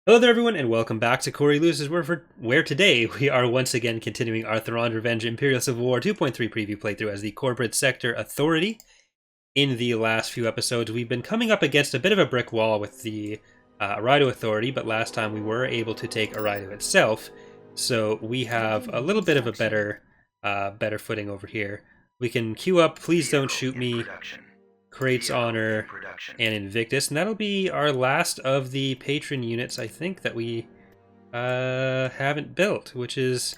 Hello there everyone and welcome back to Corey Loses, where today we are once again continuing our Thrawn Revenge Imperial Civil War 2.3 preview playthrough as the Corporate Sector Authority. In the last few episodes we've been coming up against a bit of a brick wall with the Arido Authority, but last time we were able to take Arido itself, so we have a little bit of a better footing over here. We can queue up Please Don't Shoot Me, Crate's Honor, and Invictus, and that'll be our last of the patron units, I think, that we haven't built, which is,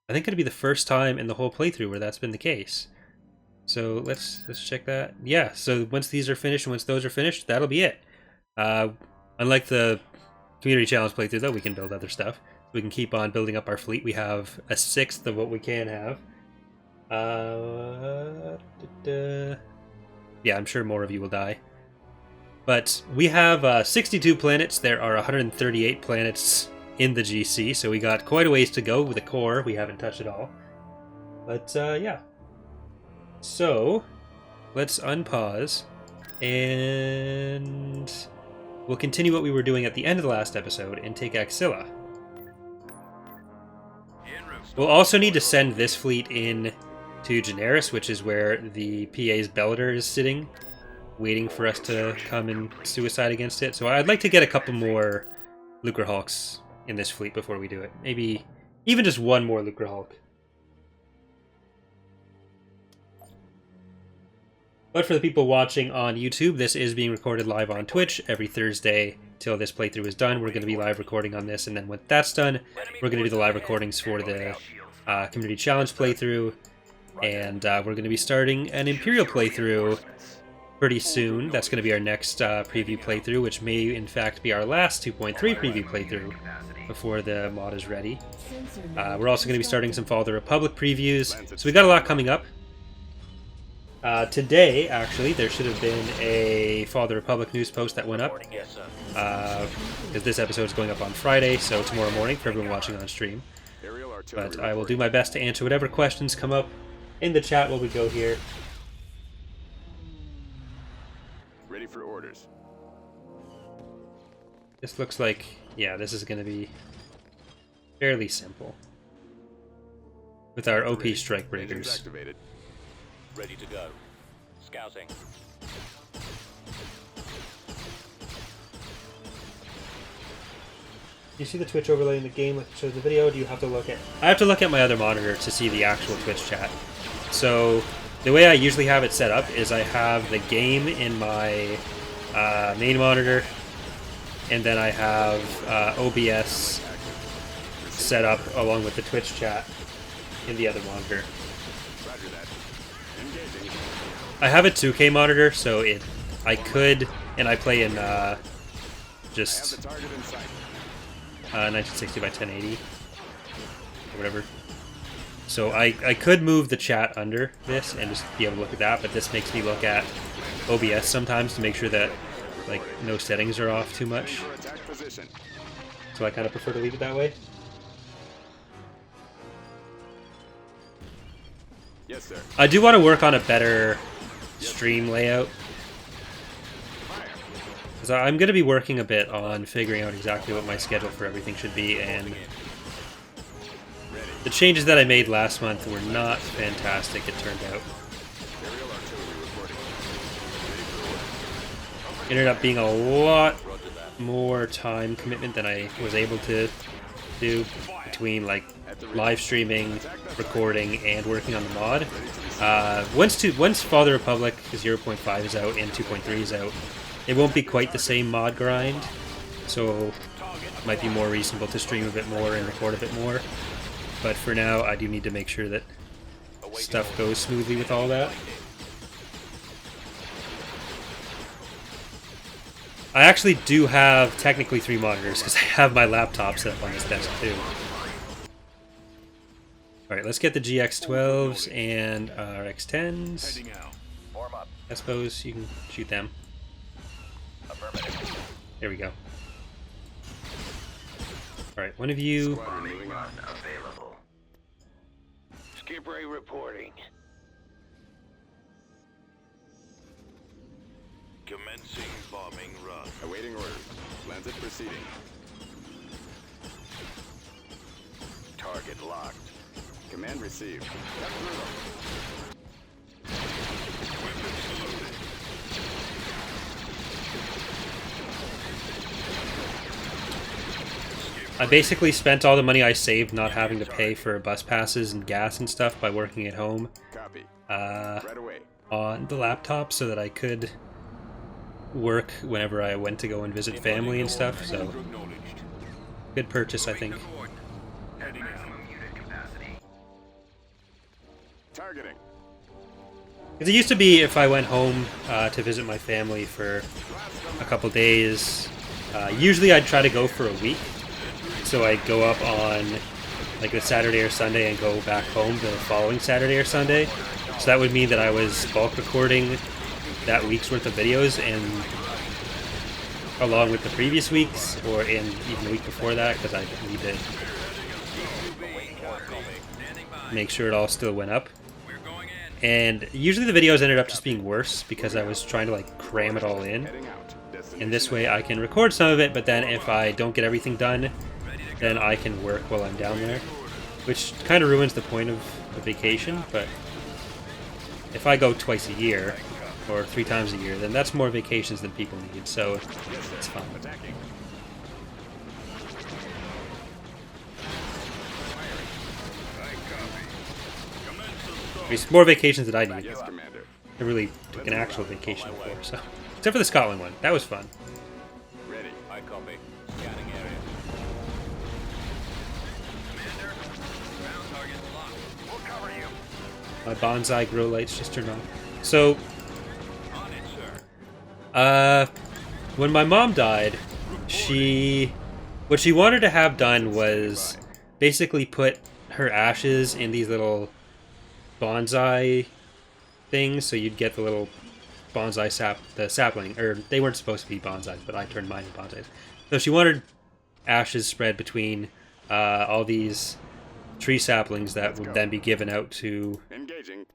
I think, going to be the first time in the whole playthrough where that's been the case. So let's check that. Yeah, so once these are finished, and once those are finished, that'll be it. Unlike the Community Challenge playthrough, though, we can build other stuff. We can keep on building up our fleet. We have a sixth of what we can have. Yeah, I'm sure more of you will die. But we have 62 planets. There are 138 planets in the GC, so we got quite a ways to go with the core. We haven't touched it all. But, yeah. So, let's unpause, and we'll continue what we were doing at the end of the last episode and take Axilla. We'll also need to send this fleet in to Generis, which is where the PA's Bellator is sitting, waiting for us to come and suicide against it. So I'd like to get a couple more Lucrehulks in this fleet before we do it. Maybe even just one more Lucrehulk. But for the people watching on YouTube, this is being recorded live on Twitch every Thursday till this playthrough is done. We're going to be live recording on this, and then when that's done, we're going to do the live recordings for the Community Challenge playthrough. And we're going to be starting an Imperial playthrough pretty soon. That's going to be our next preview playthrough, which may in fact be our last 2.3 preview playthrough before the mod is ready. We're also going to be starting some Fall of the Republic previews, so we got a lot coming up. Today, actually, there should have been a Fall of the Republic news post that went up, because this episode is going up on Friday, so tomorrow morning for everyone watching on stream. But I will do my best to answer whatever questions come up in the chat while we go here. Ready for orders. This looks like, yeah, this is going to be fairly simple with our OP strike breakers. Activated. Ready to go. Scouting. You see the Twitch overlay in the game like it shows the video? Do you have to look at... I have to look at my other monitor to see the actual Twitch chat. So the way I usually have it set up is I have the game in my main monitor, and then I have OBS set up along with the Twitch chat in the other monitor. I have a 2K monitor, so I could, and I play in just 1960 by 1080 or whatever. So I could move the chat under this and just be able to look at that, but this makes me look at OBS sometimes to make sure that like no settings are off too much. So I kind of prefer to leave it that way. Yes, sir. I do want to work on a better stream layout, because I'm going to be working a bit on figuring out exactly what my schedule for everything should be, and the changes that I made last month were not fantastic, it turned out. It ended up being a lot more time commitment than I was able to do between like live streaming, recording, and working on the mod. Once Fall of the Republic 0.5 is out and 2.3 is out, it won't be quite the same mod grind, so it might be more reasonable to stream a bit more and record a bit more. But for now, I do need to make sure that stuff goes smoothly with all that. I actually do have technically 3 monitors, because I have my laptop set up on this desk too. Alright, let's get the GX-12s and our X-10s. I suppose you can shoot them. There we go. Alright, one of you... Skip Ray reporting. Commencing bombing run. Awaiting orders. Transit proceeding. Target locked. Command received. I basically spent all the money I saved not having to pay for bus passes and gas and stuff by working at home Copy. Right away. on the laptop so that I could work whenever I went to go and visit family and stuff. So, good purchase, I think. Targeting. Because it used to be if I went home to visit my family for a couple days, usually I'd try to go for a week. So I'd go up on like a Saturday or Sunday and go back home the following Saturday or Sunday. So that would mean that I was bulk recording that week's worth of videos and along with the previous weeks or in even the week before that, because I need to make sure it all still went up. And usually the videos ended up just being worse because I was trying to like cram it all in. And this way I can record some of it, but then if I don't get everything done, then I can work while I'm down there, which kind of ruins the point of the vacation. But if I go twice a year or 3 times a year, then that's more vacations than people need, so it's fine. It's more vacations than I need. I really took an actual vacation before, so except for the Scotland one, that was fun. Ready. I copy. Scanning area. Commander, ground target locked. We'll cover you. My bonsai grow lights just turned on. So, On it, sir. when my mom died, what she wanted to have done was basically put her ashes in these little bonsai things, so you'd get the little bonsai sapling, or they weren't supposed to be bonsais, but I turned mine into bonsais. So she wanted ashes spread between all these tree saplings that would then be given out to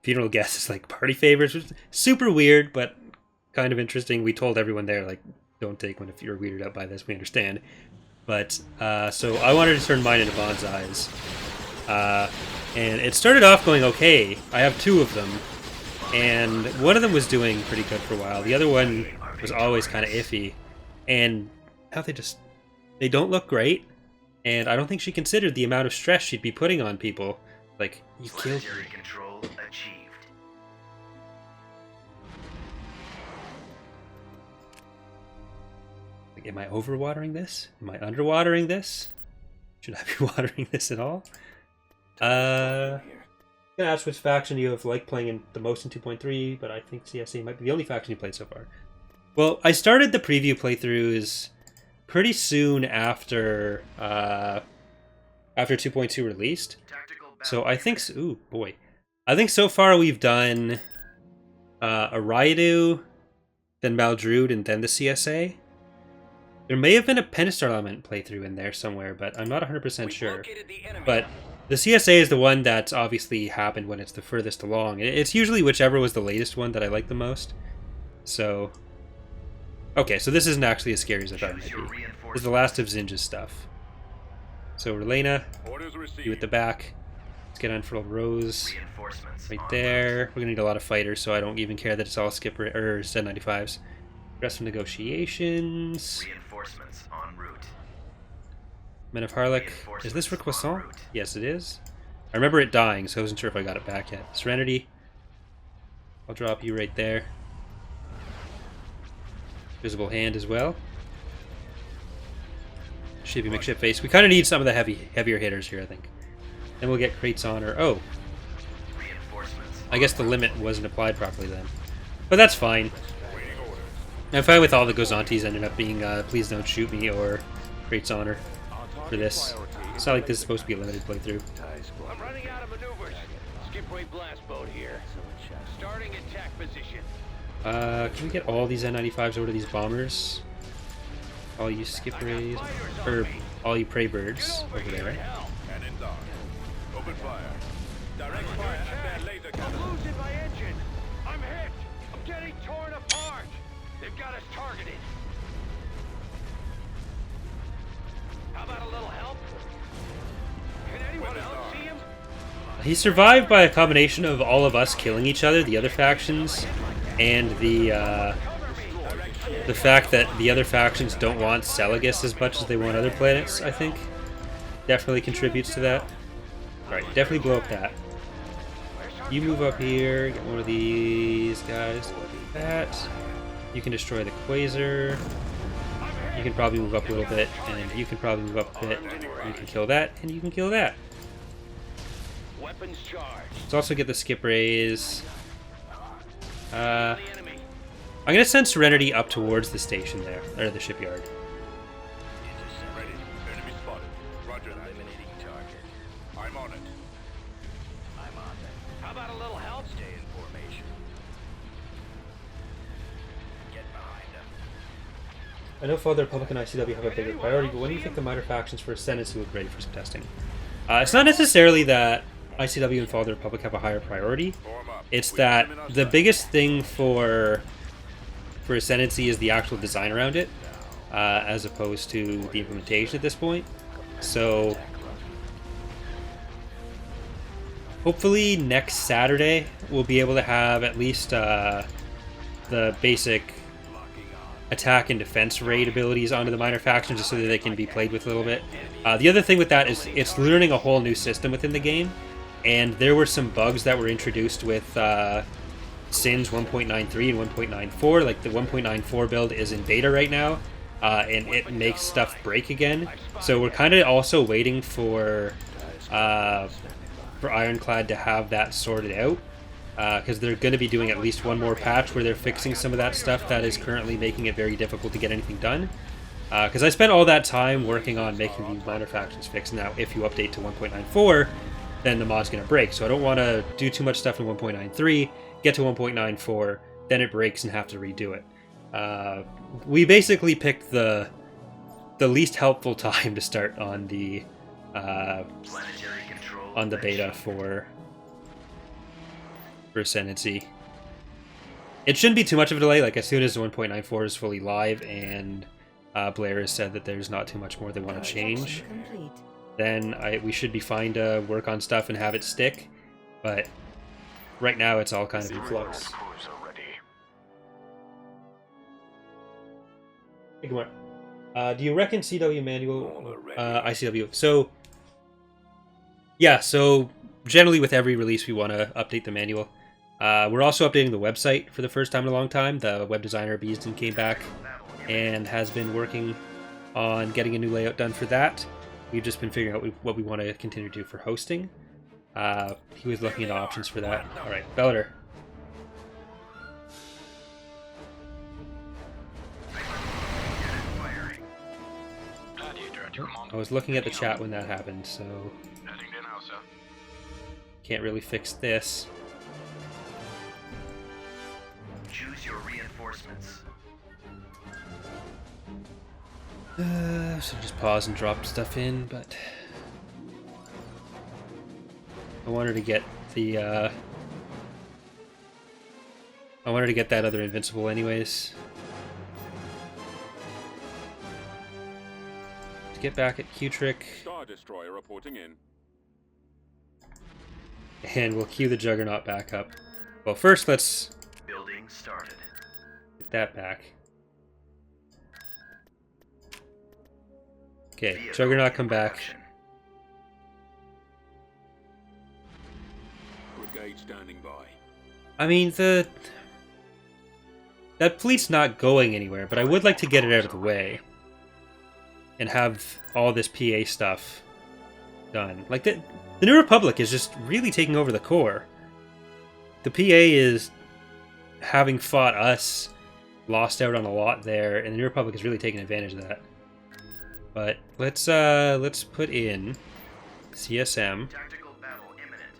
funeral guests, like party favors, which is super weird, but kind of interesting. We told everyone there, like, don't take one if you're weirded out by this, we understand. But, so I wanted to turn mine into bonsais. And it started off going okay. I have 2 of them. And one of them was doing pretty good for a while. The other one was always kind of iffy. And now they don't look great. And I don't think she considered the amount of stress she'd be putting on people. Like, you killed me. Control achieved. Like, am I overwatering this? Am I underwatering this? Should I be watering this at all? Gonna ask which faction you have liked playing in the most in 2.3, but I think CSA might be the only faction you played so far. Well, I started the preview playthroughs pretty soon after 2.2 released. So I think, ooh boy, I think so far we've done Araidu, then Maldrude, and then the CSA. There may have been a Pentastar element playthrough in there somewhere, but I'm not 100% sure. But the CSA is the one that's obviously happened when it's the furthest along. It's usually whichever was the latest one that I like the most. So, okay, so this isn't actually as scary as I thought it might be. This is the last of Zinja's stuff. So, Relena, you at the back. Let's get unfurled Rose right there. We're gonna need a lot of fighters, so I don't even care that it's all skipper or Z95s. Rest of negotiations. Reinforcements en route. Men of Harlech. Is this for Croissant? Yes, it is. I remember it dying, so I wasn't sure if I got it back yet. Serenity. I'll drop you right there. Visible Hand as well. Shippy McShipface. We kind of need some of the heavier hitters here, I think. Then we'll get Crate's Honor. Oh. I guess the limit wasn't applied properly then. But that's fine. I'm fine with all the Gozantes ended up being Please Don't Shoot Me or Crate's Honor for this. It's not like this is supposed to be a limited playthrough. I'm running out of maneuvers. Skip ray blast boat here. Starting attack position. Can we get all these N95s over to these bombers? All you skip rays, or all you prey birds over there. Open fire. Direct fire at that laser cannon. I'm losing my engine. I'm hit. I'm getting torn apart. They've got us targeted. How about a little help? Can Anyone else see him? He survived by a combination of all of us killing each other, the other factions, and the fact that the other factions don't want Celagus as much as they want other planets, I think. Definitely contributes to that. Alright, definitely blow up that. You move up here, get one of these guys, do that. You can destroy the Quasar. You can probably move up a little bit, and you can probably move up a bit. You can kill that, and you can kill that. Weapons charged. Let's also get the skip raise. I'm gonna send Serenity up towards the station there, or the shipyard. Ready. Enemy spotted. Roger that. Eliminating target. I'm on it. I'm on them. How about a little help? Stay in formation. Get behind them. I know Father Republic and ICW have a bigger priority, but when do you think the minor factions for Ascendancy will be ready for some testing? It's not necessarily that ICW and Father Republic have a higher priority. Form up. It's We that got him in our the sights. biggest thing for Ascendancy is the actual design around it, as opposed to the implementation at this point. So hopefully next Saturday we'll be able to have at least the basic attack and defense raid abilities onto the minor factions, just so that they can be played with a little bit. The other thing with that is it's learning a whole new system within the game, and there were some bugs that were introduced with Sins 1.93 and 1.94. Like the 1.94 build is in beta right now, and it makes stuff break again. So we're kind of also waiting for Ironclad to have that sorted out, because they're going to be doing at least one more patch where they're fixing some of that stuff that is currently making it very difficult to get anything done. Because I spent all that time working on making these minor factions fixed. Now, if you update to 1.94, then the mod's going to break. So I don't want to do too much stuff in 1.93, get to 1.94, then it breaks and have to redo it. We basically picked the least helpful time to start on the Planetary control. beta for Ascendancy. It shouldn't be too much of a delay. Like as soon as 1.94 is fully live and Blair has said that there's not too much more they want to change, Complete. then we should be fine to work on stuff and have it stick. But right now it's all kind of in flux. Hey, come on. Do you reckon CW manual, ICW? So, yeah, so generally with every release we want to update the manual. We're also updating the website for the first time in a long time. The web designer Beeston came back and has been working on getting a new layout done for that. We've just been figuring out what we want to continue to do for hosting. He was looking at options for that. All right, Bellator. I was looking at the chat when that happened, so Heading to now, sir. can't really fix this. Choose your reinforcements. Should just pause and drop stuff in, but I wanted to get the I wanted to get that other invincible anyways. To get back at Q-Trick, Star Destroyer reporting in. and we'll queue the Juggernaut back up. Well, first let's Building started. get that back. Okay, Vehicle Juggernaut, in come back. production. Brigade standing by. I mean, that fleet's not going anywhere, but I would like to get it out of the way and have all this PA stuff done. Like, the New Republic is just really taking over the core. The PA is, having fought us, lost out on a lot there, and the New Republic is really taking advantage of that. But let's put in CSM, Tactical battle imminent.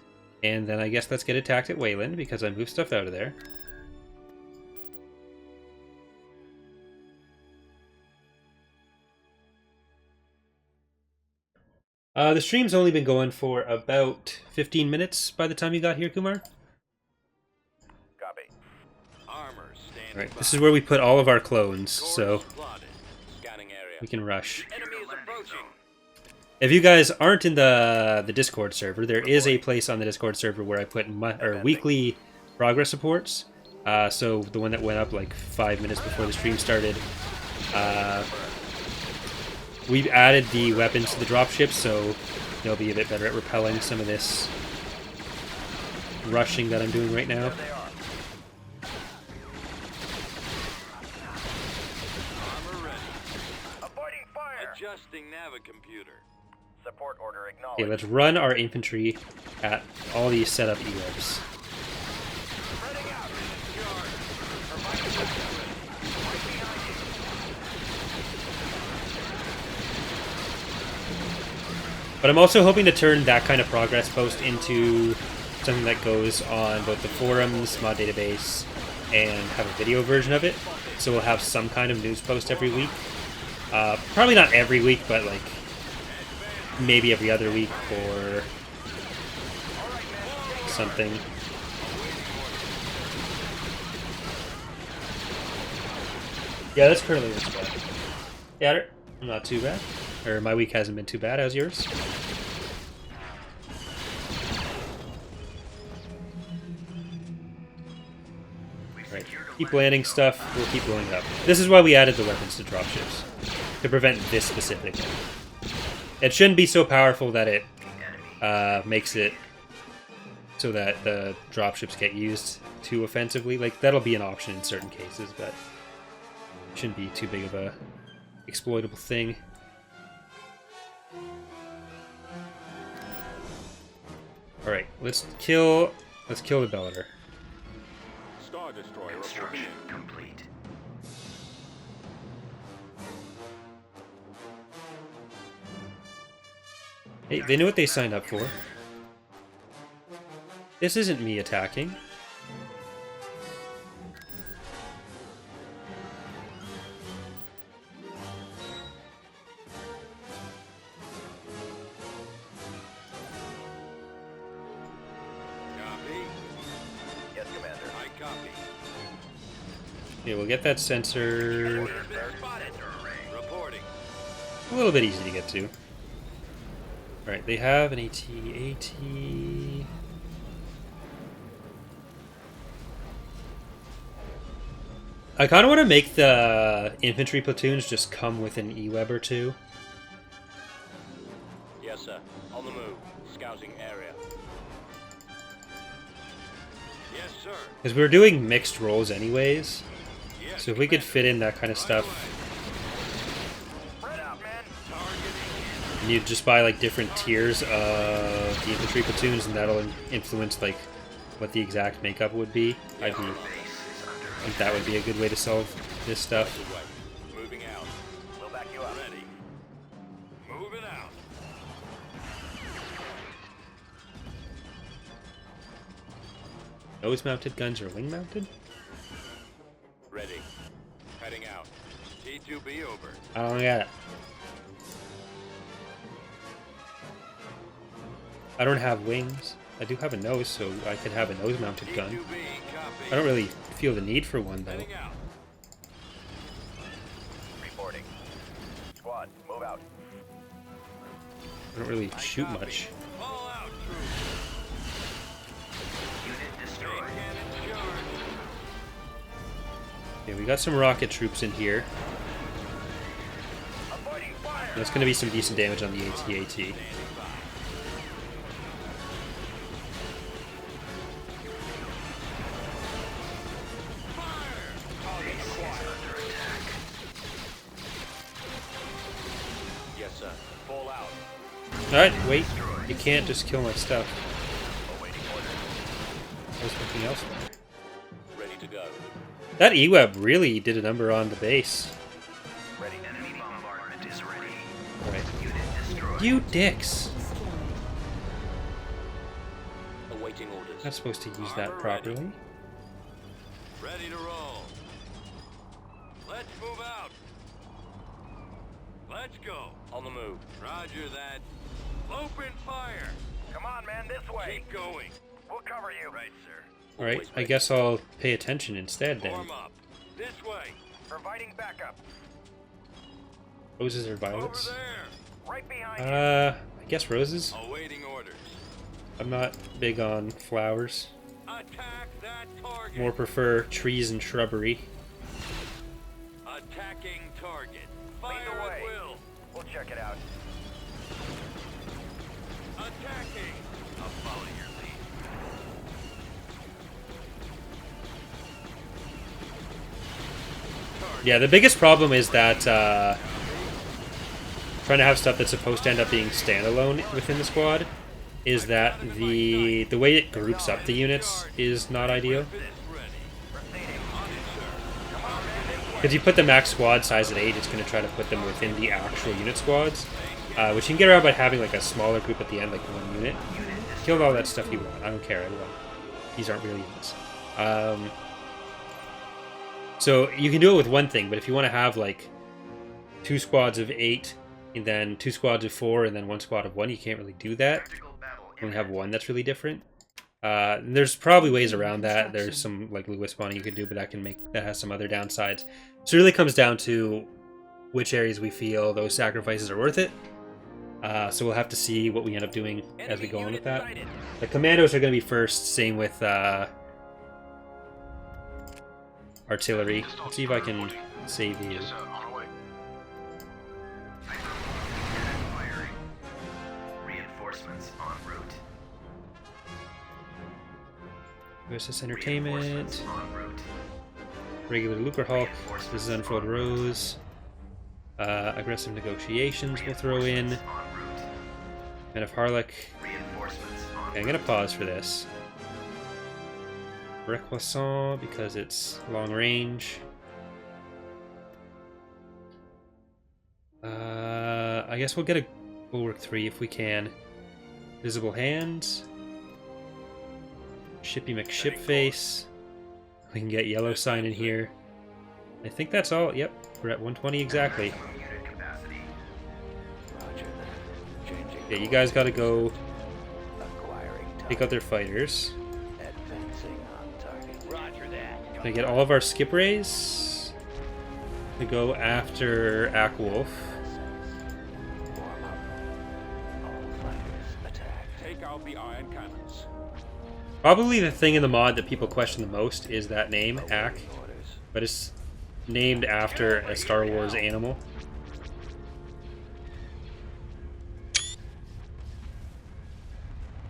and then I guess let's get attacked at Wayland because I moved stuff out of there. The stream's only been going for about 15 minutes by the time you got here, Kumar. Copy. Armor standing Alright, by. this is where we put all of our clones, so Course plotted. Scanning area. we can rush. Enemy is approaching. If you guys aren't in the Discord server, there is a place on the Discord server where I put weekly progress reports. So the one that went up like 5 minutes before the stream started, we've added the weapons to the dropships, so they'll be a bit better at repelling some of this rushing that I'm doing right now. Adjusting navicomputer. Support order acknowledged. Okay, let's run our infantry at all these setup EWebs. Spreading out. Charge. Providing backup. Right behind you. But I'm also hoping to turn that kind of progress post into something that goes on both the forums, mod database, and have a video version of it. So we'll have some kind of news post every week. Probably not every week, but like maybe every other week or something. Yeah, that's currently what's bad. Yeah, I'm not too bad. Or my week hasn't been too bad. How's yours? Right. Keep landing stuff. We'll keep blowing up. This is why we added the weapons to dropships. To prevent this specifically. It shouldn't be so powerful that it makes it so that the dropships get used too offensively. Like, that'll be an option in certain cases, but it shouldn't be too big of a exploitable thing. Alright, let's kill the Bellator. Star Destroyer reporting Construction in. complete. Hey, they know what they signed up for. This isn't me attacking. Copy. Yes, Commander. I copy. Okay, we'll get that sensor. Order's been spotted. Reporting. A little bit easy to get to. Alright, they have an AT. I kind of want to make the infantry platoons just come with an EWeb or two. Yes, sir. On the move. Scouting area. Yes, sir. Because we're doing mixed roles anyways. Yes, So if we could fit in that kind of stuff, Spread out, man. Targeting. and you just buy like different tiers of the infantry platoons, and that'll influence like what the exact makeup would be. I think that would be a good way to solve this stuff. Underway. Moving out. We'll back you up. Ready. Moving out. Nose-mounted guns or wing-mounted? Ready. Heading out. T2B over. I don't get it. I don't have wings. I do have a nose, so I could have a nose-mounted gun. T2B, copy. I don't really feel the need for one, though. Heading out. Reporting. Squad, move out. I don't really I shoot copy. much. All out, troops. Unit Main destroyed. cannon charge. Okay, we got some rocket troops in here. Avoiding fire. That's going to be some decent damage on the AT-AT. Standing by. Yes, sir. Fall out. Alright, wait. You can't just kill my stuff. Awaiting order. There's something else there. Ready to go. That EWeb really did a number on the base. Ready. Enemy bombardment is ready. Alright. Unit destroyed. You dicks! Awaiting orders. Not supposed to use that Armor properly. Ready to roll. Let's move out. Let's go. On the move. Roger that. Open fire. Come on, man, this way. Keep going. We'll cover you. Right, sir. Alright, Always I ready. guess I'll pay attention instead then. Form up. This way. Providing backup. Roses or Over violets? there. Right behind you. I guess roses. Awaiting orders. I'm not big on flowers. Attack that target. More prefer trees and shrubbery. Attacking target. Lead Fire the at way. will. We'll check it out. Attacking. I'll follow your lead. Yeah, the biggest problem is that trying to have stuff that's supposed to end up being standalone within the squad is that the way it groups up the units is not ideal. Because you put the max squad size at 8, it's going to try to put them within the actual unit squads, which you can get around by having like a smaller group at the end, like one unit. Kill all that stuff you want. I don't care. I will. These aren't real units. So you can do it with one thing, but if you want to have like 2 squads of 8, and then 2 squads of 4, and then 1 squad of 1, you can't really do that. Tactical battle. You only have one that's really different. There's probably ways around that. There's some like Lewis spawning you could do, but that has some other downsides. So it really comes down to which areas we feel those sacrifices are worth it. So we'll have to see what we end up doing as we go on with that. The commandos are going to be first. Same with artillery. Let's see if I can save you. Yes, on our way. Firing. Reinforcements en route. USS Entertainment. Reinforcements en route. Regular Lucre Hulk. This is Unfurled Rose. Aggressive Negotiations we'll throw in. En route. Men of Harlech. Reinforcements en Okay, I'm going to pause for this. Requisant, because it's long range. I guess we'll get a Bulwark 3 if we can. Visible Hands. Shippy McShipface. We can get Yellow Sign in here. I think that's all. Yep, we're at 120 exactly. unit capacity. Roger that. Changing Yeah, you guys gotta go acquiring pick out their fighters. advancing on target. Roger that. Gonna get all of our skip rays to go after Ackwolf. Warm up. All fighters attack. Take out the iron cannons. Probably the thing in the mod that people question the most is that name, Ack, Orders. but it's named after a Star Wars animal.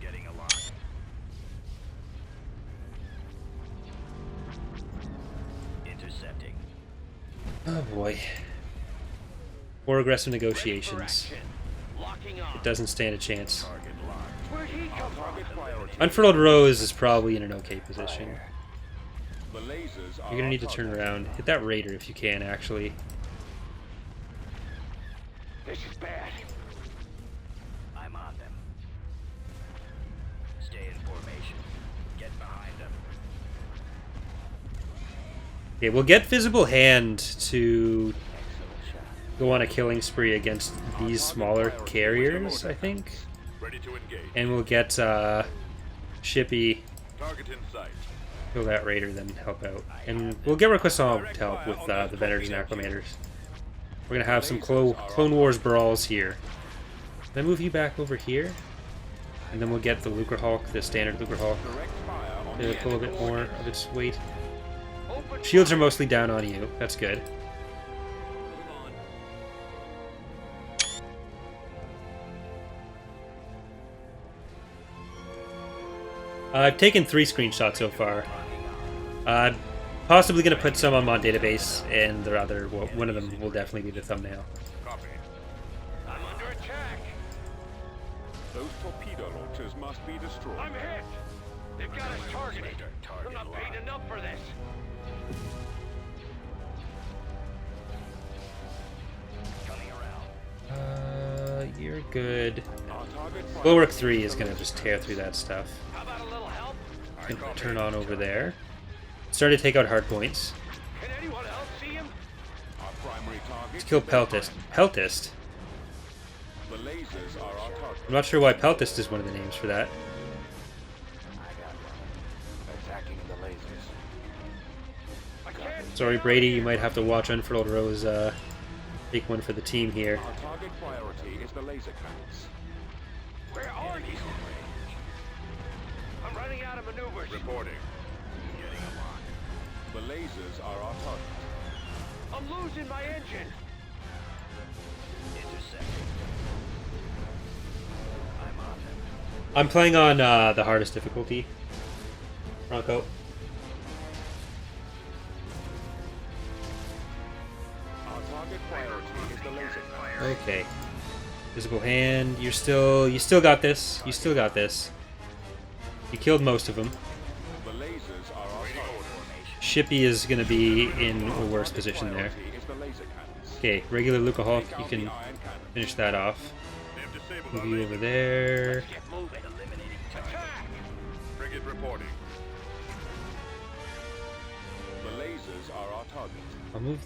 Getting a lock. Intercepting. Oh boy. More aggressive negotiations. Locking on. It doesn't stand a chance. Target locked. Where'd he come from? Target priority. Unfurled Rose is probably in an okay position. The lasers are You're gonna need to our turn target. around. Hit that Raider if you can, actually. This is bad. I'm on them. Stay in formation. Get behind them. Okay, we'll get Visible Hand to go on a killing spree against these smaller carriers, I think. Ready to engage. And we'll get Shippy, Target in sight. kill that Raider, then help out. And we'll get Requisant to help with the Vendors and Acclimators. We're going to have some Clone Wars brawls here. Then move you back over here. And then we'll get the Lucre Hulk, the standard Lucre Hulk, Direct fire on to the pull a bit enemy more warrior. of its weight. Open Shields are mostly down on you. That's good. Move on. I've taken 3 screenshots so far. Possibly going to put some on my database, and the other, well, one of them will definitely be the thumbnail. Copy. I'm under attack. Those torpedo launchers must be destroyed. I'm hit. They've got us targeted. I'm not paid enough for this. Coming around. You're good. Our target Bulwark 3 is going to just tear through that stuff. How about a little help? Gonna turn on over there. Start to take out hard points. Can anyone else see him? Our primary target. Let's kill Peltist. Peltist? The lasers are our target. I'm not sure why Peltist is one of the names for that. I got one. Attacking the lasers. I can't. Sorry, Brady, you might have to watch Unfurled Rose Take one for the team here. Our target priority is the laser cannons. Where are you? I'm running out of maneuvers. Reporting. Getting a lock. The lasers are our target. I'm losing my engine. Intercepting. I'm on them. I'm playing on the hardest difficulty. Bronco. Our target priority is the laser cannons. Okay. Visible hand. You still got this. You still got this. You killed most of them. The lasers are our target. Shippy is going to be in a worse position there. Priority is the laser cannons. Okay, regular Luca Hulk, Take you out can the iron cannon. finish that off. They've disabled Move our you laser. over there. Get moving. Eliminating target. Attack! Frigate reporting. The lasers are our target. I'll move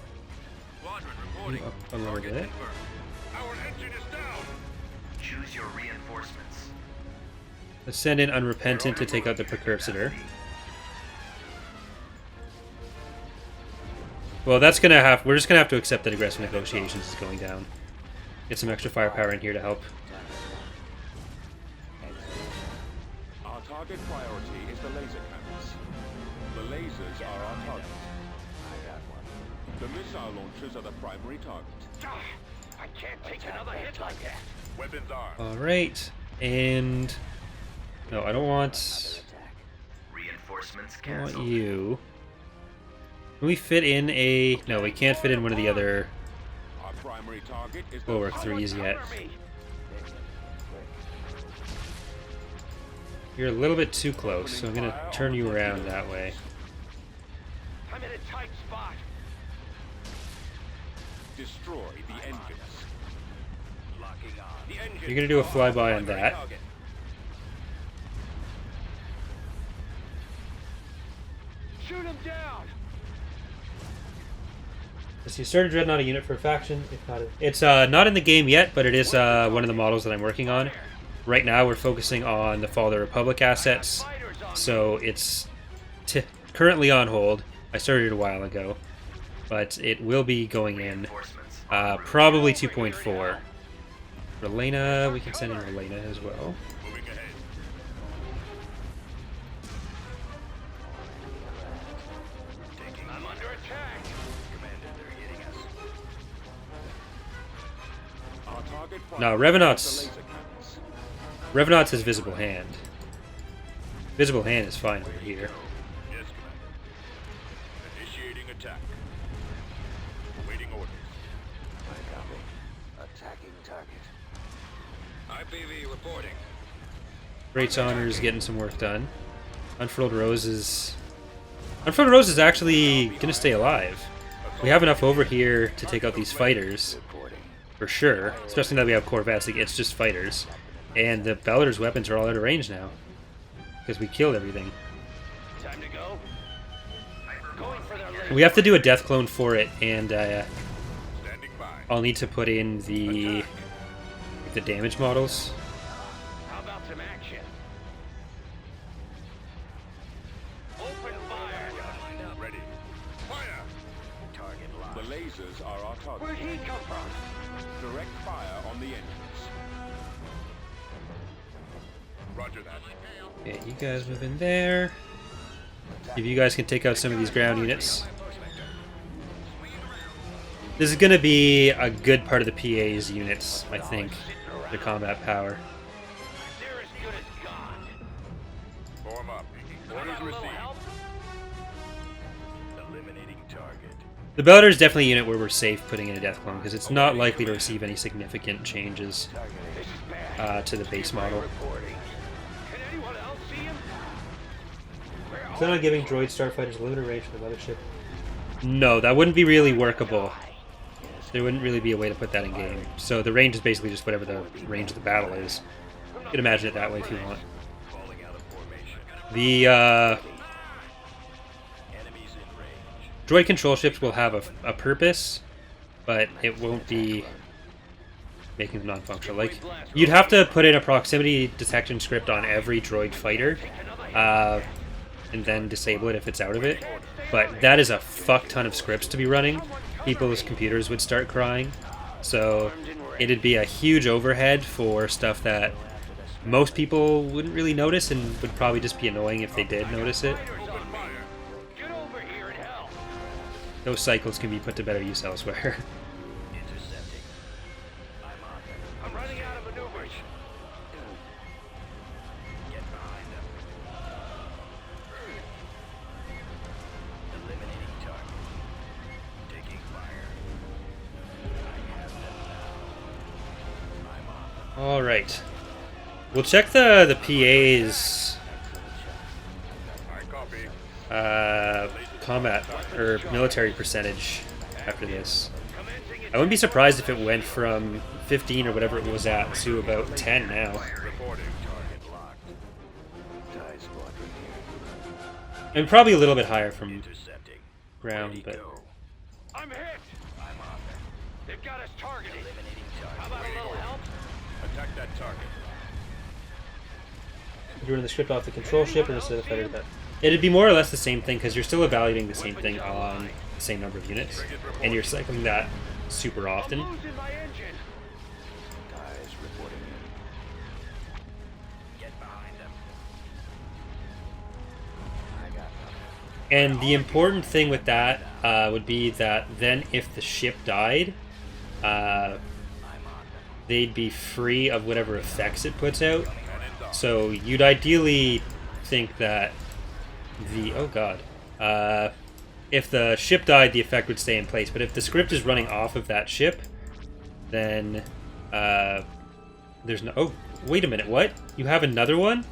Squadron you reporting. up a little Target bit. confirmed. Our engine is down. Choose your reinforcements. Let's send in Unrepentant to take out the Precursor. Well, that's gonna have. We're just gonna have to accept that aggressive negotiations is going down. Get some extra firepower in here to help. Our target priority is the laser cannons. The lasers are our target. I got one. The missile launchers are the primary target. I can't take another hit like that. Weapons armed. All right, and no, I don't want. Counterattack. Reinforcements I want canceled. you. Can we fit in a? No, we can't fit in one of the other Our primary target is bulwark the threes yet. cover me. You're a little bit too close, so I'm gonna turn you around that way. I'm in a tight spot. Destroy the engines. Locking on. The engine. You're gonna do a flyby on that. Target. Shoot him down. So you started Dreadnought a unit for a faction. It's not in the game yet, but it is one of the models that I'm working on. Right now, we're focusing on the Fall of the Republic assets, so it's currently on hold. I started it a while ago, but it will be going in Reinforcements. probably 2.4. Relena, we can send in Relena as well. Moving ahead. Taking. I'm under attack. Commander, they're hitting us. Our target No, priority Revenant's- is the laser cannons. Revenant says Visible Hand. Visible Hand is fine over here. Yes, Commander. Initiating attack. Waiting orders. I copy. Attacking target. IPV reporting. Great's Honor is getting some work done. Unfurled Rose is actually gonna stay alive. We have enough over here to take out these fighters, for sure. Especially now that we have Corvettes, like, it's just fighters. And the Bellator's weapons are all out of range now. Because we killed everything. Time to go. Going for their laser. We have to do a death clone for it, and Standing by. I'll need to put in the damage models. How about some action? Open fire. Ready. Fire. Target The locked. lasers are our target. Where'd he come from? Direct fire on the engines. Roger that. Yeah, you guys move in there. If you guys can take out some of these ground units. This is going to be a good part of the PA's units, I think. The combat power. They're as good as gone. Form up. Orders Got a little received. help? Eliminating target. The Bellator is definitely a unit where we're safe putting in a death clone, because it's not likely to receive any significant changes This is bad. to the base model. Reporting. Can anyone else see him? Where Plan on giving droid starfighters limited range for the mothership? No, that wouldn't be really workable. There wouldn't really be a way to put that in game. So the range is basically just whatever the range of the battle is. You can imagine it that way if you want. Falling out of formation. The Enemies in range. droid control ships will have a purpose, but it won't be making them non-functional. Like, you'd have to put in a proximity detection script on every droid fighter, and then disable it if it's out of it. But that is a fuck ton of scripts to be running. People's computers would start crying. So it'd be a huge overhead for stuff that most people wouldn't really notice and would probably just be annoying if they did notice it. Open fire. Get over here and help. Those cycles can be put to better use elsewhere. Intercepting. I'm on them. I'm running out of maneuvers. Get behind them. Eliminating target. Taking fire. I have them now. I'm on them. All right. We'll check the PA's I copy. combat or military percentage after this. I wouldn't be surprised if it went from 15 or whatever it was at to about 10 now. Reporting. Target locked. TIE squadron here. And probably a little bit higher from Intercepting. ground, Ready, but go. I'm hit. I'm on them. They've got us targeted. Eliminating How target. about a little help? Attack that target. you're running the script off the control ship or instead of fighter that. It'd be more or less the same thing because you're still evaluating the same thing on the same number of units, and you're cycling that super often. I'm losing my engine. TIEs reporting in. Get behind them. I got them. And the important thing with that would be that then if the ship died, I'm on them. they'd be free of whatever effects it puts out. So you'd ideally think that if the ship died, the effect would stay in place. But if the script is running off of that ship, then there's no. Oh, wait a minute. What? You have another one?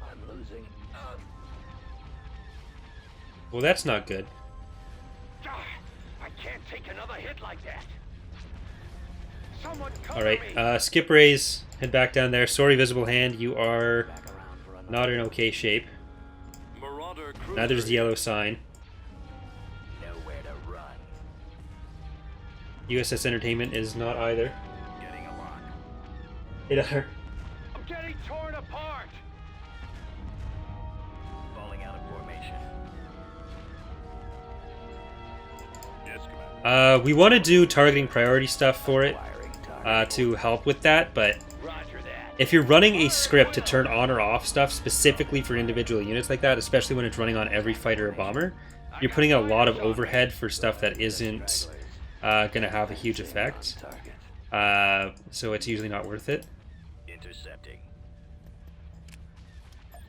I'm losing. Well, that's not good. Ah, I can't take another hit like that. Someone cover All right, me. skip raise. Head back down there. Sorry, visible hand. You are Back around for another. not in okay shape. Marauder cruiser. Neither's the yellow sign. Nowhere to run. USS Entertainment is not either. Getting a lock. Either. I'm getting torn apart. Falling out of formation. Yes, Commander. We want to do targeting priority stuff for it Firing target. to help with that, but Roger that. if you're running a script to turn on or off stuff specifically for individual units like that, especially when it's running on every fighter or bomber, you're putting a lot of overhead for stuff that isn't going to have a huge effect. Target. So it's usually not worth it. Intercepting.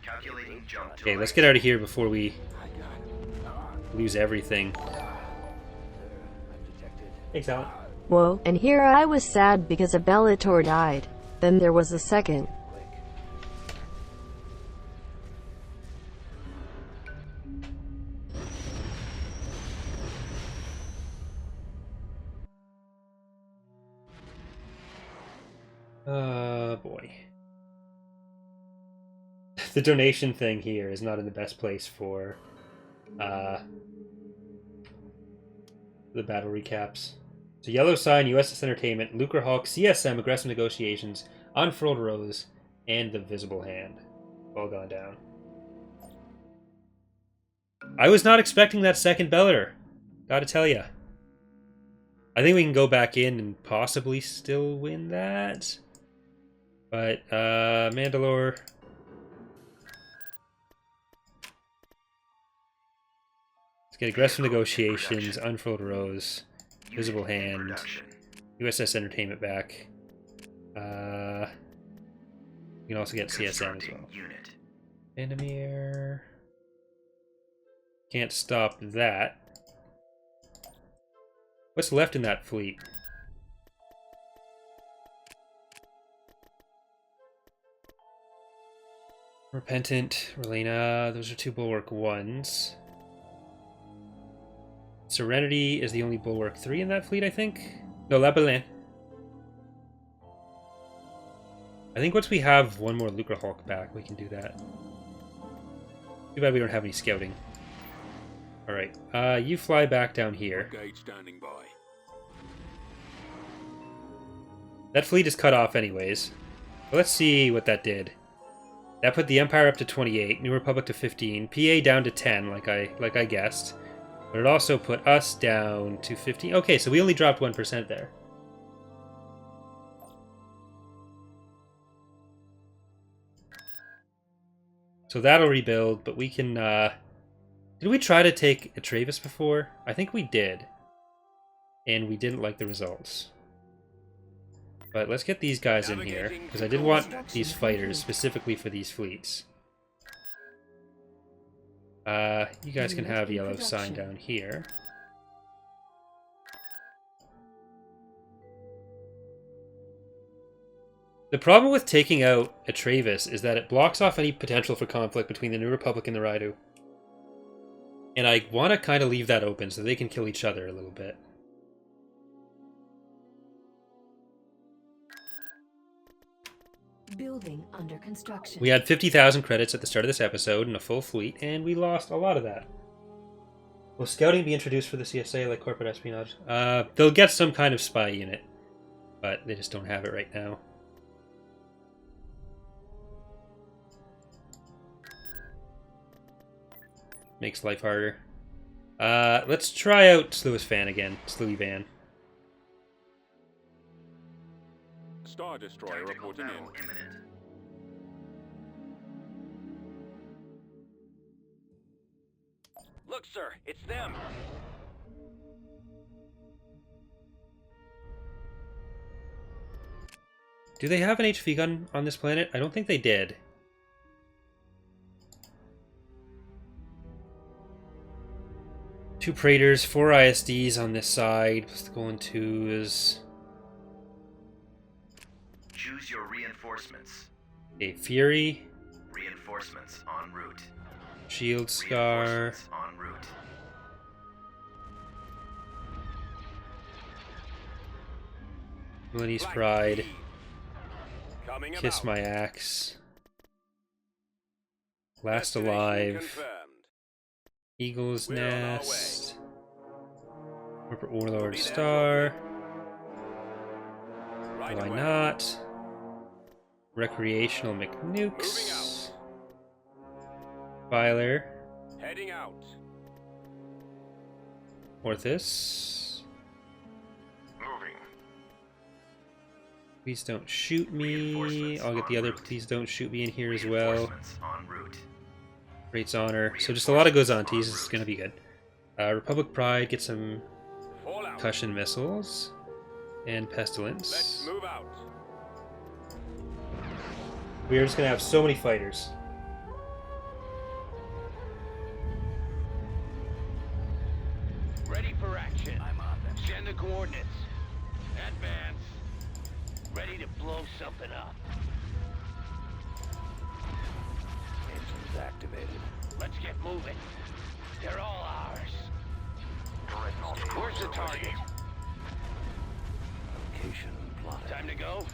Calculating jump to Okay, let's get out of here before we I got it. lose everything. I'm detected. Thanks, Alan. Whoa, and here I was sad because a Bellator died. Then there was a second. Click. Boy. The donation thing here is not in the best place for the battle recaps. So Yellow Sign, USS Entertainment, Lucre Hawk, CSM, Aggressive Negotiations, Unfurled Rose, and the Visible Hand. All gone down. I was not expecting that second Bellator. Gotta tell ya. I think we can go back in and possibly still win that. But, Mandalore. Let's get Aggressive Negotiations, Unfurled Rose, Visible Hand, production. USS Entertainment back. We can also get CSM as Constructing well. unit. Vandermeer. Can't stop that. What's left in that fleet? Repentant, Relena, those are two Bulwark 1s. Serenity is the only Bulwark 3 in that fleet, I think. No, La Baleine. I think once we have one more Lucre Hawk back, we can do that. Too bad we don't have any scouting. Alright, you fly back down here. Gauge standing by. That fleet is cut off anyways. But let's see what that did. That put the Empire up to 28, New Republic to 15, PA down to 10, like I guessed. But it also put us down to 15. Okay, so we only dropped 1% there. So that'll rebuild, but we can... Did we try to take a Travis before? I think we did. And we didn't like the results. But let's get these guys in here, because I did want these fighters specifically for these fleets. You guys can have yellow sign down here. The problem with taking out a Travis is that it blocks off any potential for conflict between the New Republic and the Raidu. And I want to kind of leave that open so they can kill each other a little bit. Building under construction. We had 50,000 credits at the start of this episode and a full fleet, and we lost a lot of that. Will scouting be introduced for the CSA like corporate espionage? They'll get some kind of spy unit, but they just don't have it right now. Makes life harder. Let's try out Sluis Van again. Sluis Van. Star Destroyer reporting in. Look, sir, it's them. Do they have an HV gun on this planet? I don't think they did. Two Praetors, 4 ISDs on this side. Plus the Golden 2 is... Choose your reinforcements. a Fury. Reinforcements en route. Shield Scar. Reinforcements en route. Millennium's Pride. Coming Kiss about. My Axe. Last Destination Alive. confirmed. Eagle's We're on our Nest. Corporate Warlord Be there Star. Right Why away. not? Recreational Moving McNukes. Filer. Heading out. Orthus. Moving. Please don't shoot me. Reinforcements I'll get the en other route. please don't shoot me in here as well. Reinforcements en route. Rates honor. So just a lot of goes on tees. This is going to be good. Republic Pride, get some Fallout. Cushion missiles. And Let's Pestilence. move out. We are just going to have so many fighters. Ready for action. I'm on them. Send the coordinates. Advance. Ready to blow something up. Engines activated. Let's get moving. They're all ours. Where's the target? Location plotted. Time to go?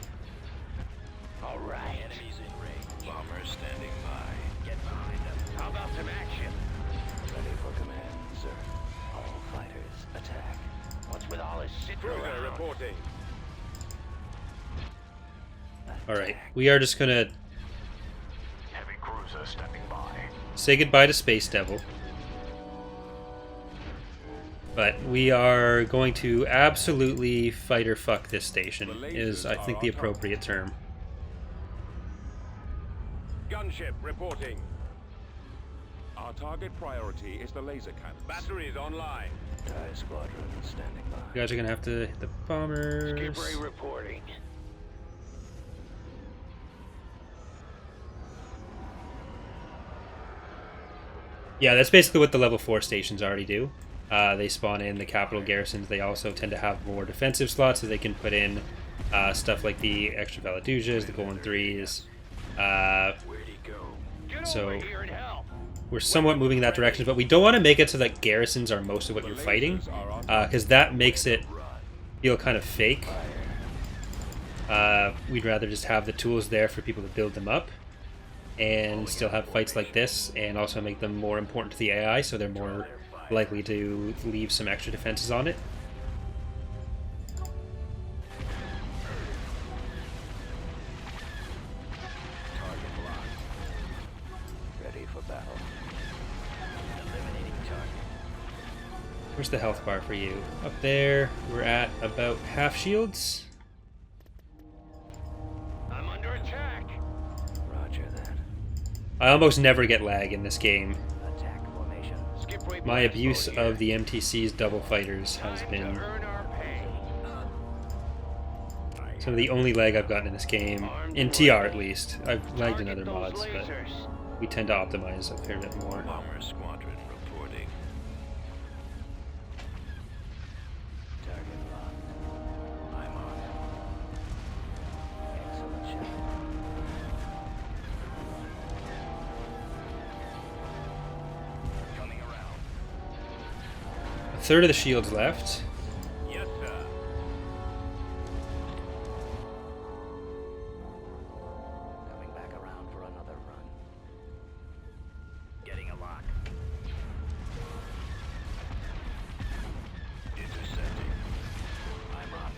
All right. Enemies in range. Bombers standing by. Get behind them. How about some action? Ready for command, sir. All fighters, attack. What's with all this sitting Cruiser around? reporting. Alright, we are just going to Heavy cruiser standing by. say goodbye to Space Devil. But we are going to absolutely fighter fuck this station, is I think the appropriate term. Gunship reporting. Our target priority is the laser cannons. Batteries online. TIE squadron standing by. You guys are going to have to hit the bombers. Skippery reporting. Yeah, that's basically what the level 4 stations already do. They spawn in the capital garrisons. They also tend to have more defensive slots, so they can put in stuff like the extra Valadujas, the Golden 3s. Where'd he go? Get So- over here and help. We're somewhat moving in that direction, but we don't want to make it so that garrisons are most of what you're fighting, because that makes it feel kind of fake. We'd rather just have the tools there for people to build them up, and still have fights like this, and also make them more important to the AI, so they're more likely to leave some extra defenses on it. Target locked. Ready for battle. Eliminating target. Where's the health bar for you? Up there. We're at about half shields. I'm under attack. Roger that. I almost never get lag in this game. Attack formation. Skip right My past abuse both of here. the MTC's double fighters has Time to been earn our pay. some of the only lag I've gotten in this game. In TR at least. I've lagged in other Target those mods, but lasers. we tend to optimize a fair bit more. Bomber squadron reporting. Target locked. I'm on it. Excellent shot. Coming around. A third of the shields left. Yes, sir. Coming back around for another run. Getting a lock. Intercepting. I'm on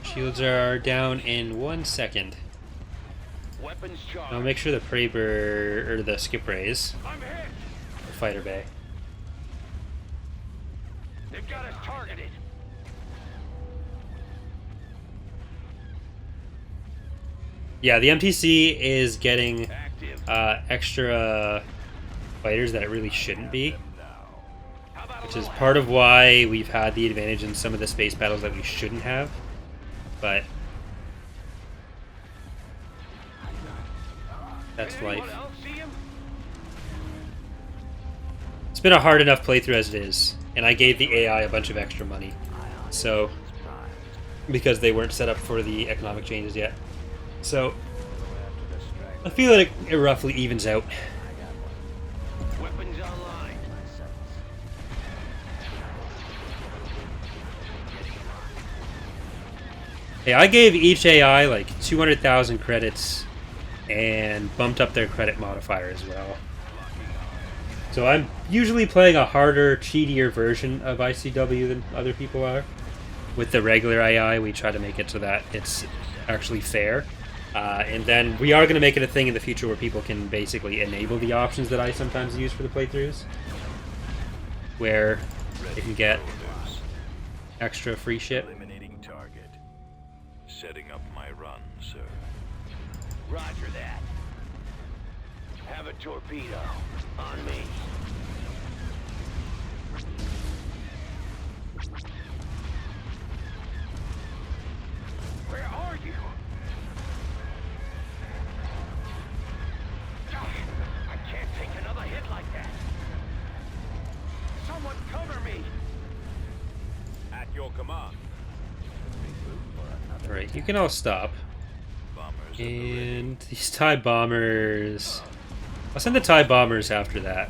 it. Shields are down in 1 second. Weapons charged. I'll make sure the Praber or the skip rays, I'm hit. the fighter bay. They've got us targeted. Yeah, the MTC is getting Active. extra fighters that it really shouldn't be, How about a which is little part of why we've had the advantage in some of the space battles that we shouldn't have. But that's life. Anyone else see him? It's been a hard enough playthrough as it is, and I gave the AI a bunch of extra money, so because they weren't set up for the economic changes yet. So I feel like it roughly evens out. Weapons online. Hey, I gave each AI like 200,000 credits and bumped up their credit modifier as well. So I'm usually playing a harder, cheatier version of ICW than other people are. With the regular AI, we try to make it so that it's actually fair. And then we are going to make it a thing in the future where people can basically enable the options that I sometimes use for the playthroughs. Where they can get extra free shit. Eliminating target. Setting up my run, sir. Roger that. Have a torpedo on me. Where are you? I can't take another hit like that. Someone cover me. At your command. Alright, you can all stop. Bombers at the ready. And these TIE bombers... I'll send the TIE bombers after that.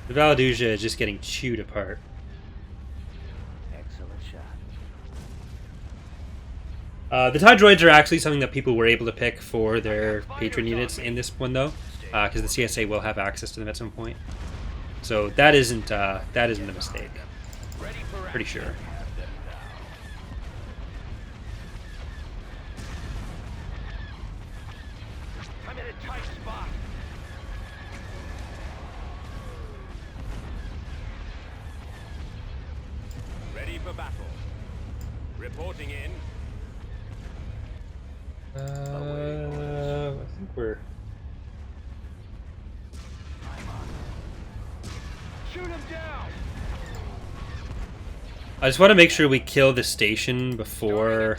The Valaduja is just getting chewed apart. Excellent shot. The TIE droids are actually something that people were able to pick for their patron units in this one, though, because the CSA will have access to them at some point. So that isn't a mistake. Ready for Pretty sure. I'm in a tight spot. Ready for battle. Reporting in. I think we're... Shoot him down. I just want to make sure we kill the station before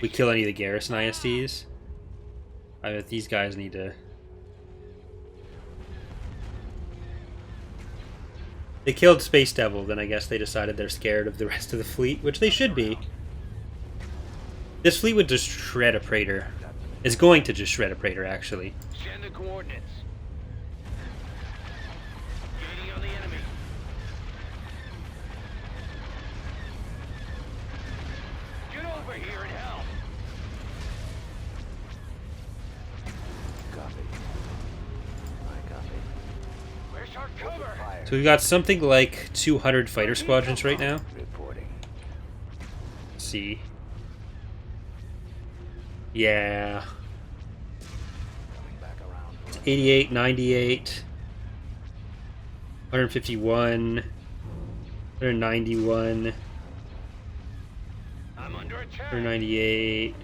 we kill any of the garrison ISDs. These guys need to... They killed Space Devil, then I guess they decided they're scared of the rest of the fleet, which they should be. This fleet would just shred a Praetor. Is going to just shred a Praetor, actually. Send the coordinates. Gaining on the enemy. Get over here and help. Copy. I copy. Where's our cover? So we've got something like 200 fighter squadrons right now. Reporting. Let's see. Yeah. Coming back around. 88, 98. 151, 191, I'm under attack. 198,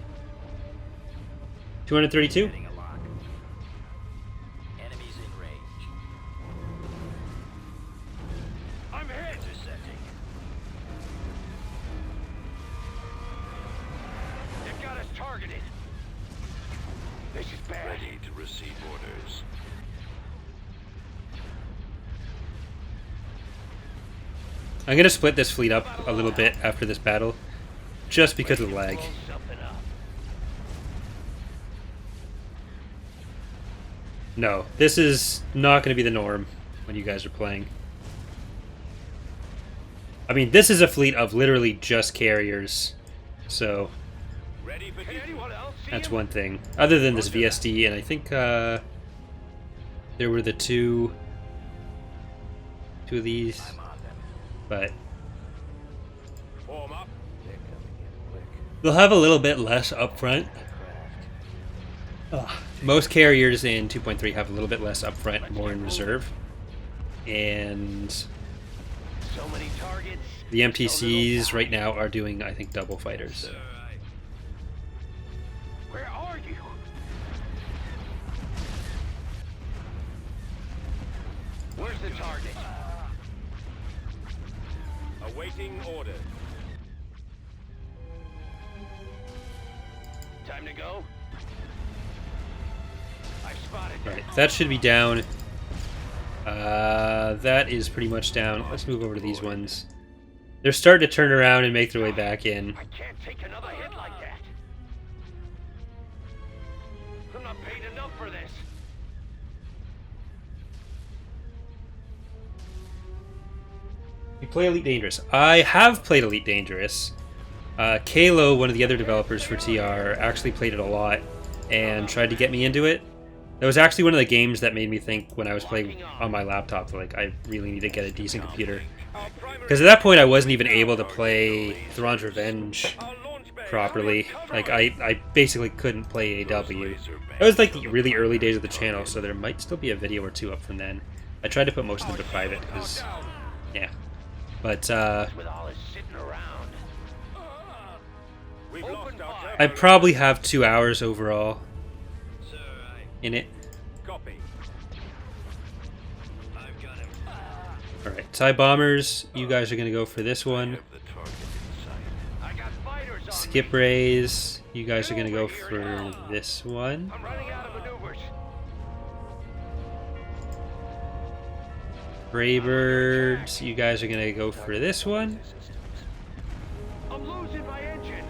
232. Getting a lock. Enemies in range. I'm hit. Intercepting. They've got us targeted. This is bad. Ready to receive orders. I'm going to split this fleet up a little bit after this battle, just because of the lag. Blow something up. No, this is not going to be the norm when you guys are playing. I mean, this is a fleet of literally just carriers, so Ready for Can anyone else see that's him? one thing. Other than this VSD, and I think there were the two of these, I'm on them. but form up. They're coming in quick. they'll have a little bit less upfront. Craft. Most carriers in 2.3 have a little bit less upfront, more in reserve. And So many targets. the MTCs right now are doing, I think, double fighters. Where are you? Where's the target? Awaiting order. Time to go. I spotted them. Right, that should be down. That is pretty much down. Let's move over to these ones. They're starting to turn around and make their way back in. I can't take another hit like that. I'm not paid enough for this. You play Elite Dangerous. I have played Elite Dangerous. Kalo, one of the other developers for TR, actually played it a lot and tried to get me into it. That was actually one of the games that made me think when I was playing on my laptop, like, I really need to get a decent computer. Because at that point I wasn't even able to play Thrawn's Revenge properly. Like, I basically couldn't play AW. That was like the really early days of the channel, so there might still be a video or two up from then. I tried to put most of them to private, because, yeah. But, With all this sitting around. We've lost our I probably have 2 hours overall in it. copy. I've got him. Alright, TIE Bombers, you guys are going to go for this one. The target in sight. I got fighters on Skip Rays, you guys are going to go for this one. I'm running out of maneuvers. Braybirds, you guys are going to go for this one. I'm losing my engine.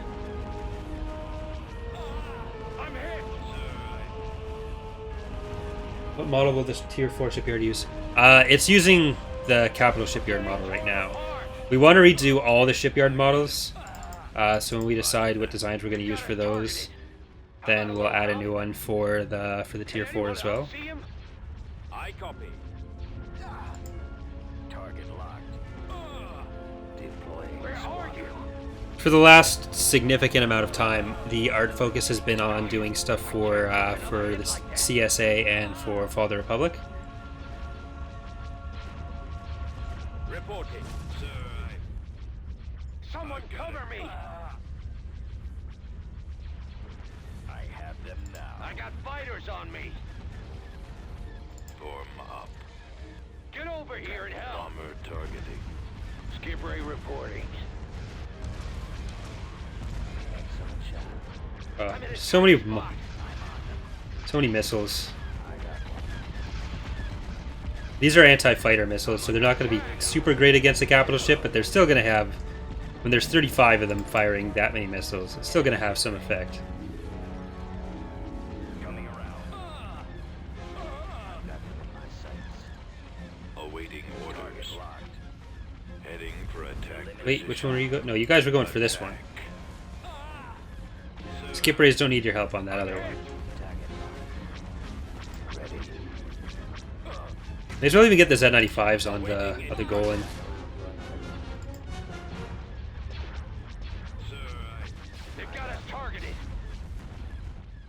I'm hit. What model will this Tier 4 shipyard use? It's using the Capital Shipyard model right now. We want to redo all the shipyard models, so when we decide what designs we're going to use for those, then we'll add a new one for the Tier 4 as well. See him? I copy. Target locked. Deploying. Where are you? For the last significant amount of time, the art focus has been on doing stuff for the CSA and for Fall of the Republic. Reporting. Someone cover me. I have them now. I got fighters on me. Form up. Get over here and help. Bomber targeting. Skip Ray reporting. Excellent shot. So many missiles. These are anti-fighter missiles, so they're not going to be super great against a capital ship, but they're still going to have, when there's 35 of them firing that many missiles, it's still going to have some effect. Coming around. Awaiting orders. Heading for attack. Wait, which one are you going? No, you guys were going for this one. Skip Rays don't need your help on that other one. May as well even get the Z95s on the other Golan. They've got us targeted.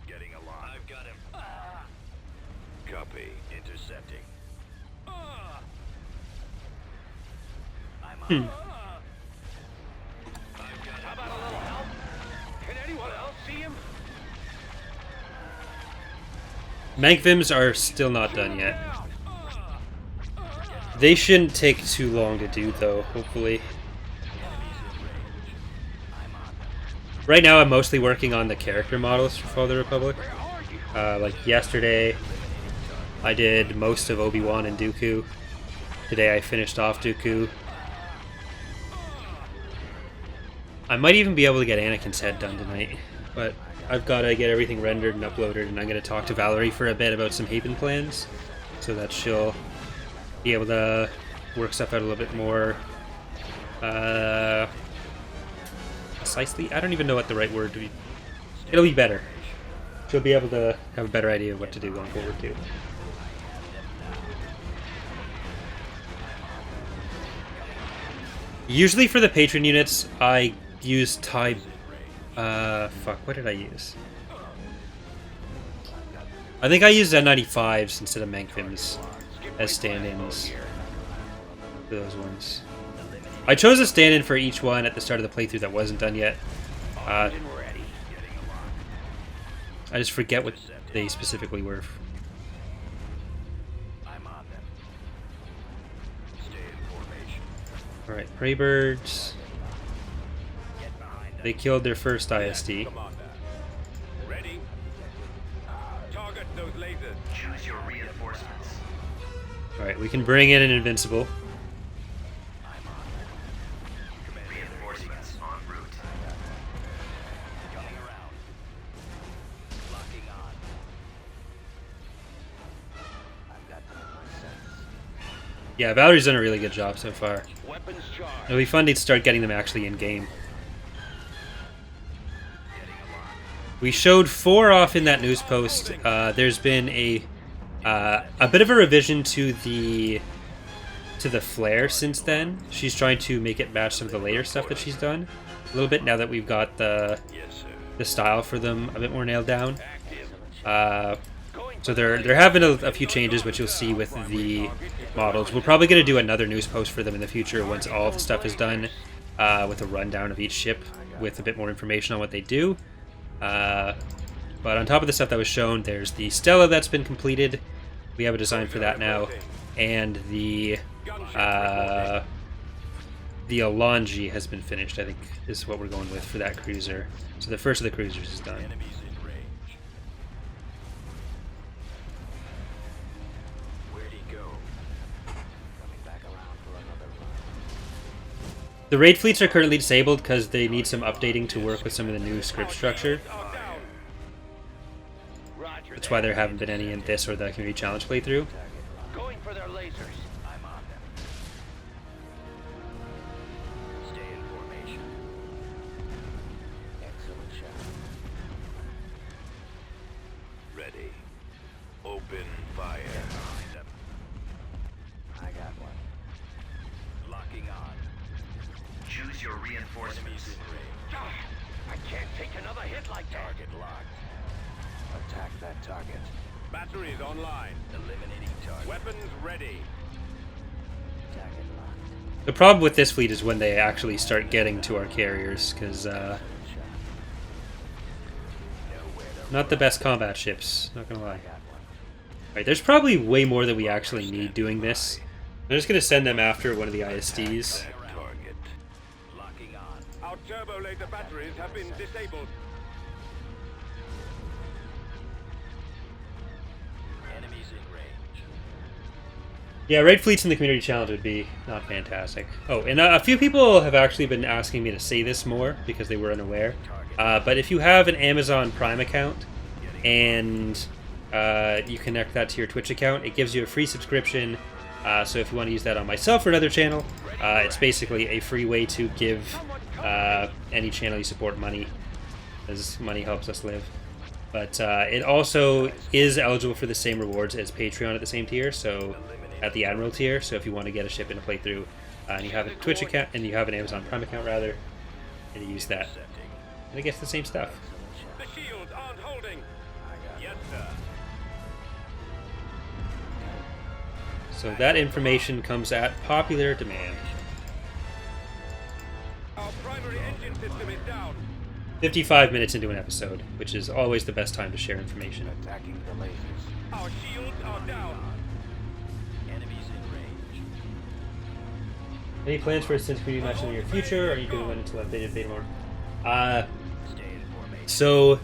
Getting a line. I've got him. Copy. Intercepting. How about a little help? Can anyone else see him? Mankvims are still not done yet. They shouldn't take too long to do, though, hopefully. Right now, I'm mostly working on the character models for the Republic. Like yesterday, I did most of Obi-Wan and Dooku. Today, I finished off Dooku. I might even be able to get Anakin's head done tonight, but I've got to get everything rendered and uploaded, and I'm going to talk to Valerie for a bit about some Haven plans, so that she'll be able to work stuff out a little bit more precisely. I don't even know what the right word would be. It'll be better. She'll be able to have a better idea of what to do going forward too. Usually for the patron units, I use fuck, what did I use? I think I used N95s instead of Mankvims as stand-ins for those ones. I chose a stand-in for each one at the start of the playthrough that wasn't done yet. I just forget what they specifically were. Alright, Preybirds. They killed their first ISD. Ready? Target those lasers. Choose your reinforcements. Alright, we can bring in an Invincible. Reinforcements en route. Coming around. Locking on. I've got my sense. Yeah, Valerie's done a really good job so far. Weapons charged. It'll be fun to start getting them actually in-game. We showed 4 off in that news post. There's been a bit of a revision to the flare since then. She's trying to make it match some of the later stuff that she's done a little bit now that we've got the style for them a bit more nailed down. So there have been a few changes, which you'll see with the models. We're probably going to do another news post for them in the future once all the stuff is done, with a rundown of each ship with a bit more information on what they do. But on top of the stuff that was shown, there's the Stella that's been completed. We have a design for that now, and the Alonji has been finished. I think is what we're going with for that cruiser. So the first of the cruisers is done. Enemies in range. Where'd he go? Coming back around for another run. The raid fleets are currently disabled because they need some updating to work with some of the new script structure. Roger. That's why there haven't been any in this or the community challenge playthrough. Going for their lasers. I'm on them. Stay in formation. Excellent shot. Ready. Open fire. Behind them. I got one. Locking on. Choose your reinforcements. I can't take another hit like that. Target locked. Attack that target. Batteries online. Eliminating target. Weapons ready. Target locked. The problem with this fleet is when they actually start getting to our carriers, because not the best combat ships, not gonna lie. Alright, there's probably way more that we actually need doing this. I'm just gonna send them after one of the ISDs. Target. Locking on. Our turbo laser batteries have been disabled. Enemies in range. Yeah, raid fleets in the community challenge would be not fantastic. Oh, and a few people have actually been asking me to say this more because they were unaware. But if you have an Amazon Prime account and you connect that to your Twitch account, it gives you a free subscription. So if you want to use that on myself or another channel, it's basically a free way to give any channel you support money, as money helps us live. But it also is eligible for the same rewards as Patreon at the same tier, so at the Admiral tier. So if you want to get a ship in a playthrough, and you have a Twitch account, and you have an Amazon Prime account rather, and you use that, and it gets the same stuff. The shields aren't holding. Yes, sir. So that information comes at popular demand. primary engine system is down. 55 minutes into an episode, which is always the best time to share information. Attacking the lasers. Our shields are down. Enemies in range. Any plans for a Sins community match in the near future? Or are you doing one until updated beta more? Stay in formation. So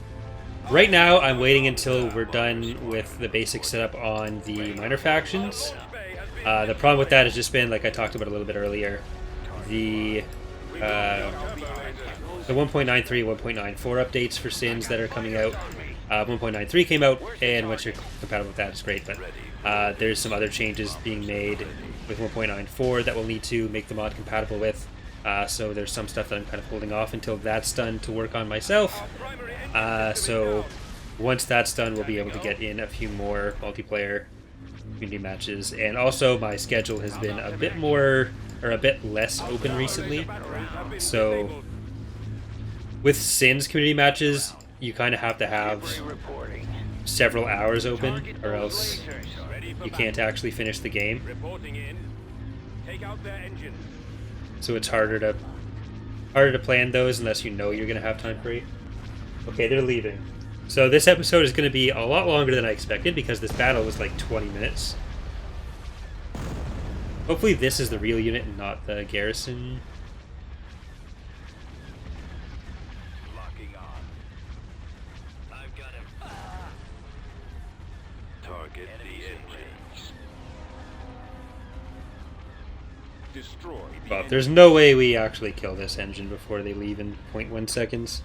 right now I'm waiting until we're done with the basic setup on the minor factions. The problem with that has just been, like I talked about a little bit earlier, the 1.93, 1.94 updates for Sins that are coming out. 1.93 came out, and once you're compatible with that, it's great. But there's some other changes being made with 1.94 that we'll need to make the mod compatible with. So there's some stuff that I'm kind of holding off until that's done to work on myself. So once that's done, we'll be able to get in a few more multiplayer community matches. And also my schedule has been a bit more, or a bit less open recently. So with Sins community matches, you kind of have to have several hours open, or else you can't actually finish the game. Reporting in. Take out their engines. So it's harder to plan those unless you know you're going to have time free. Okay, they're leaving. So this episode is going to be a lot longer than I expected because this battle was like 20 minutes. Hopefully this is the real unit and not the garrison. Locking on. I've got him. Target the engines. Destroy the But there's no way we actually kill this engine before they leave in 0.1 seconds.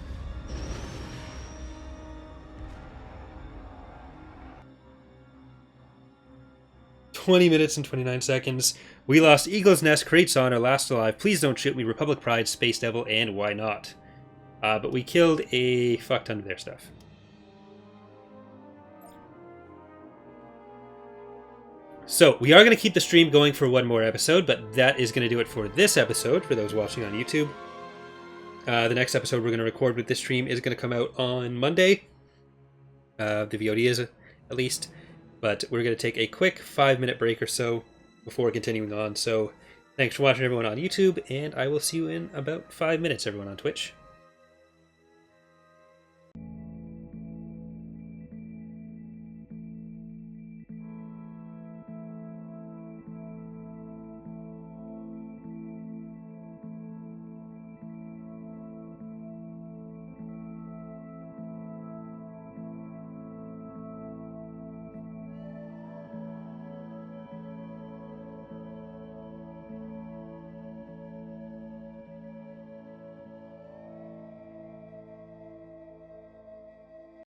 "20 minutes and 29 seconds. We lost Eagle's Nest, Crate's Honor, Last Alive, Please Don't Shoot Me, Republic Pride, Space Devil, and Why Not. But we killed a fuck ton of their stuff. So, we are going to keep the stream going for one more episode, but that is going to do it for this episode, for those watching on YouTube. The next episode we're going to record with this stream is going to come out on Monday. The VOD is, at least. But we're going to take a quick 5-minute break or so before continuing on. So, thanks for watching everyone on YouTube, and I will see you in about 5 minutes, everyone on Twitch.